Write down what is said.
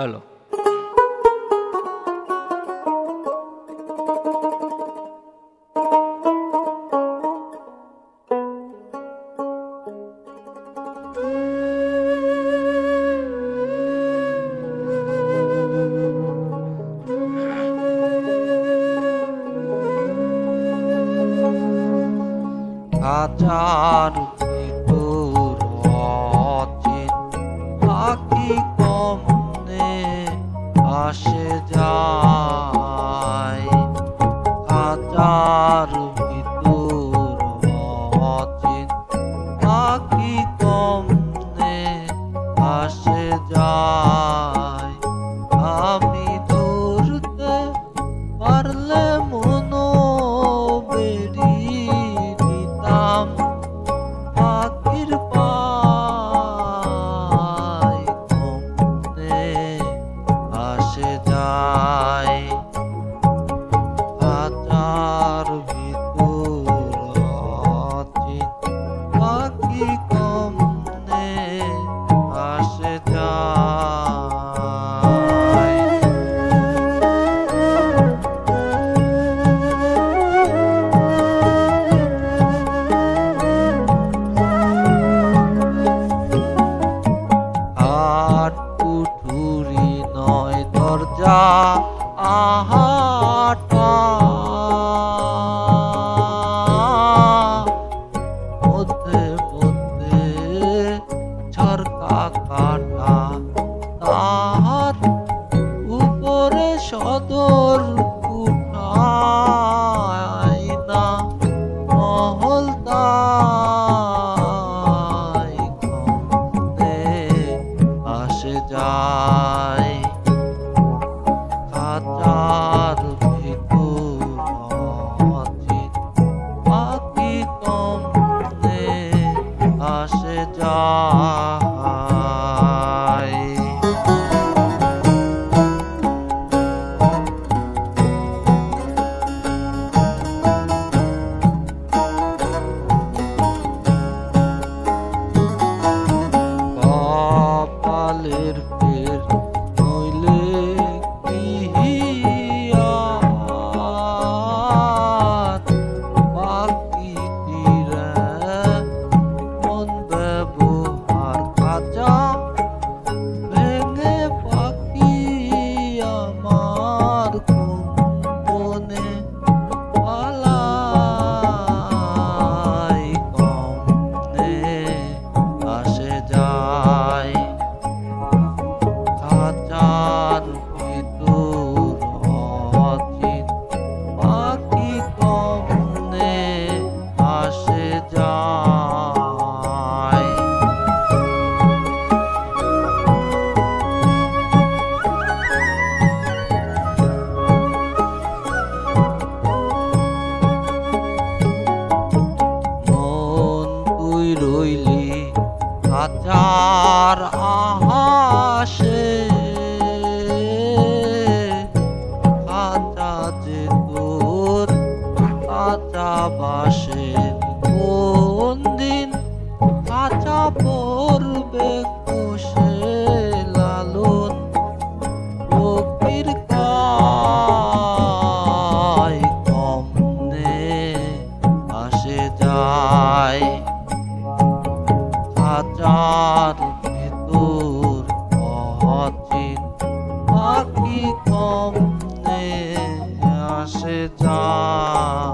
Hello. হাজার ভিতর অচিন পাখি কমনে আসে যায়। হাজার ভিতর অচিন পাখি কমনে আসে যায়। আমি ধরতে পারলে মনো বেরি পাখির পায় কমনে আসে যায়। হাজার ভিতর অচিন পাখি কমনে আসে যায়। কুঠুরি নয় দরজা আহাটা মধ্যে মধ্যে ঝরকা কাটা তাহার উপরে সদর উঠায় না মহল তাই কমনে আসে যায়। হাজার ভিতর অচিন পাখি কমনে আসে যায়। কপালের ফের নইলে কিহিয়াত পাখিটির মন ব্যবহার কাজা ভেঙে পাখি আমার মনে পালাই কমনে আসে যায়। হাজার ভিতর অচিন পাখি কমনে আসে যায়। মন তুই রইলি হাজার আহাসে খাঁচা যে তোর খাঁচা বাসের কোন দিন খাঁচা পড়বে কোষে লালন ফকির কায় কমনে আসে যায়। হাজার ভিতর অচিন পাখি কমনে আসে যায়।